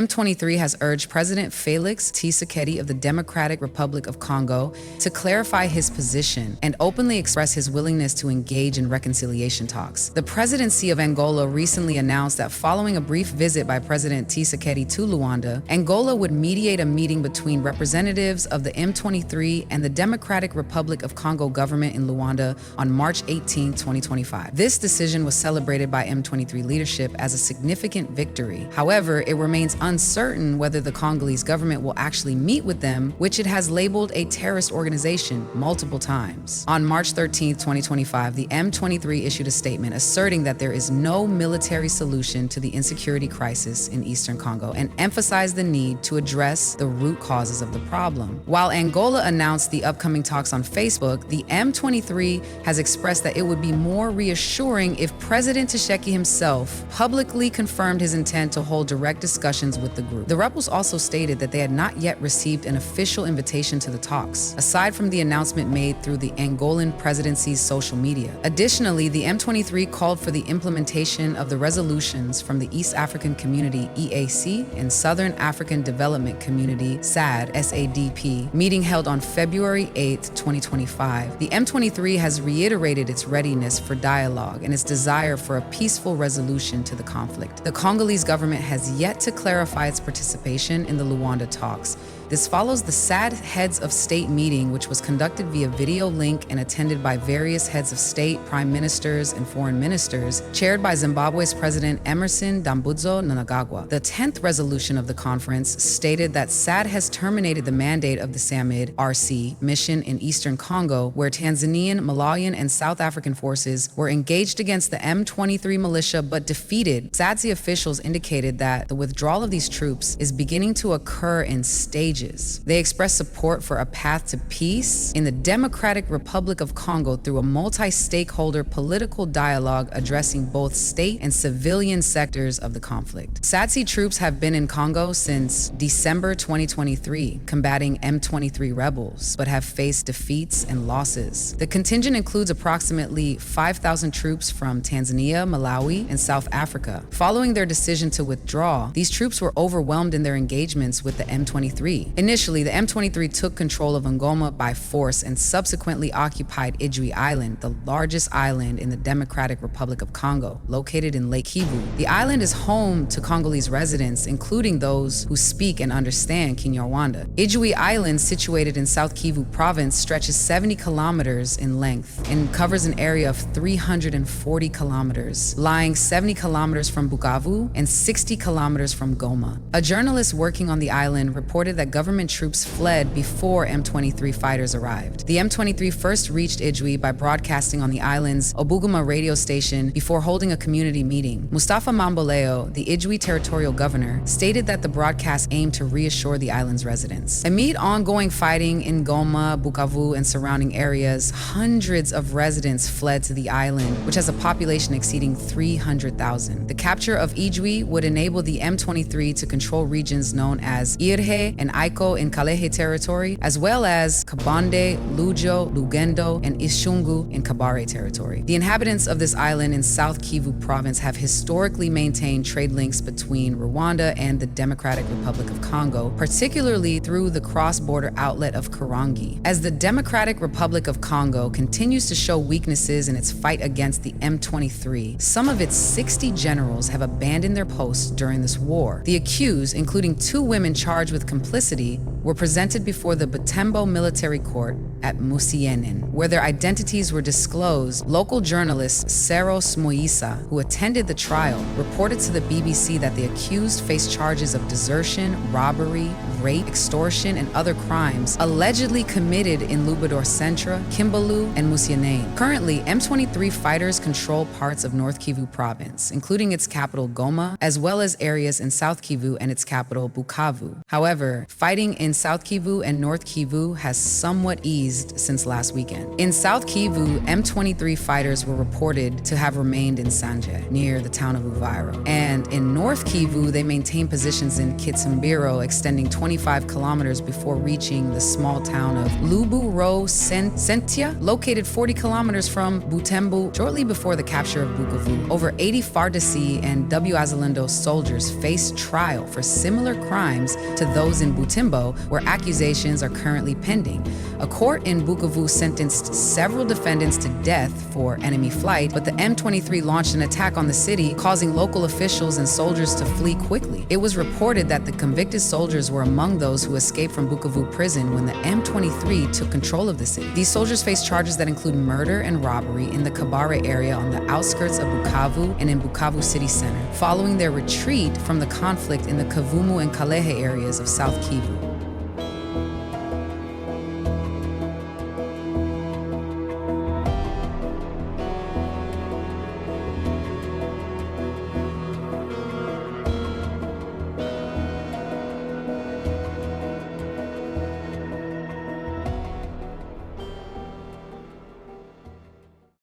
M23 has urged President Félix Tshisekedi of the Democratic Republic of Congo to clarify his position and openly express his willingness to engage in reconciliation talks. The presidency of Angola recently announced that following a brief visit by President Tshisekedi to Luanda, Angola would mediate a meeting between representatives of the M23 and the Democratic Republic of Congo government in Luanda on March 18, 2025. This decision was celebrated by M23 leadership as a significant victory. However, it remains uncertain whether the Congolese government will actually meet with them, which it has labeled a terrorist organization multiple times. On March 13, 2025, the M23 issued a statement asserting that there is no military solution to the insecurity crisis in Eastern Congo and emphasized the need to address the root causes of the problem. While Angola announced the upcoming talks on Facebook, the M23 has expressed that it would be more reassuring if President Tshisekedi himself publicly confirmed his intent to hold direct discussions with the group. The rebels also stated that they had not yet received an official invitation to the talks, aside from the announcement made through the Angolan presidency's social media. Additionally, the M23 called for the implementation of the resolutions from the East African Community EAC and Southern African Development Community SADP meeting held on February 8, 2025. The M23 has reiterated its readiness for dialogue and its desire for a peaceful resolution to the conflict. The Congolese government has yet to clarify its participation in the Luanda talks. This follows the SAD Heads of State meeting, which was conducted via video link and attended by various heads of state, prime ministers, and foreign ministers, chaired by Zimbabwe's President Emmerson Dambudzo Mnangagwa. The 10th resolution of the conference stated that SAD has terminated the mandate of the SAMID RC mission in Eastern Congo, where Tanzanian, Malawian, and South African forces were engaged against the M23 militia but defeated. SADC officials indicated that the withdrawal of these troops is beginning to occur in stages. They expressed support for a path to peace in the Democratic Republic of Congo through a multi-stakeholder political dialogue addressing both state and civilian sectors of the conflict. SADC troops have been in Congo since December 2023, combating M23 rebels, but have faced defeats and losses. The contingent includes approximately 5,000 troops from Tanzania, Malawi, and South Africa. Following their decision to withdraw, these troops were overwhelmed in their engagements with the M23. Initially, the M23 took control of Ngoma by force and subsequently occupied Ijwi Island, the largest island in the Democratic Republic of Congo, located in Lake Kivu. The island is home to Congolese residents, including those who speak and understand Kinyarwanda. Ijwi Island, situated in South Kivu province, stretches 70 kilometers in length and covers an area of 340 kilometers, lying 70 kilometers from Bukavu and 60 kilometers from Goma. A journalist working on the island reported that government troops fled before M23 fighters arrived. The M23 first reached Ijwi by broadcasting on the island's Obuguma radio station before holding a community meeting. Mustafa Mamboleo, the Ijwi territorial governor, stated that the broadcast aimed to reassure the island's residents. Amid ongoing fighting in Goma, Bukavu, and surrounding areas, hundreds of residents fled to the island, which has a population exceeding 300,000. The capture of Ijwi would enable the M23 to control regions known as Irhe and Aiko in Kalehe territory, as well as Kabande, Lujo, Lugendo, and Ishungu in Kabare territory. The inhabitants of this island in South Kivu province have historically maintained trade links between Rwanda and the Democratic Republic of Congo, particularly through the cross-border outlet of Karangi. As the Democratic Republic of Congo continues to show weaknesses in its fight against the M23, some of its 60 generals have abandoned their posts during this war. The accused, including 2 women charged with complicity, were presented before the Butembo military court at Musienen, where their identities were disclosed. Local journalist Saros Moisa, who attended the trial, reported to the BBC that the accused faced charges of desertion, robbery, rape, extortion, and other crimes allegedly committed in Lubador Centra, Kimbalu, and Musienen. Currently, M23 fighters control parts of North Kivu province, including its capital Goma, as well as areas in South Kivu and its capital Bukavu. However, fighting in South Kivu and North Kivu has somewhat eased since last weekend. In South Kivu, M23 fighters were reported to have remained in Sanje, near the town of Uvira. And in North Kivu, they maintain positions in Kitsambiro, extending 20 25 kilometers before reaching the small town of Lubero-Sentia, located 40 kilometers from Butembo, shortly before the capture of Bukavu. Over 80 FARDC and Wazalendo soldiers face trial for similar crimes to those in Butembo, where accusations are currently pending. A court in Bukavu sentenced several defendants to death for enemy flight, but the M23 launched an attack on the city, causing local officials and soldiers to flee quickly. It was reported that the convicted soldiers were among those who escaped from Bukavu prison when the M23 took control of the city. These soldiers face charges that include murder and robbery in the Kabare area on the outskirts of Bukavu and in Bukavu city center, following their retreat from the conflict in the Kavumu and Kalehe areas of South Kivu.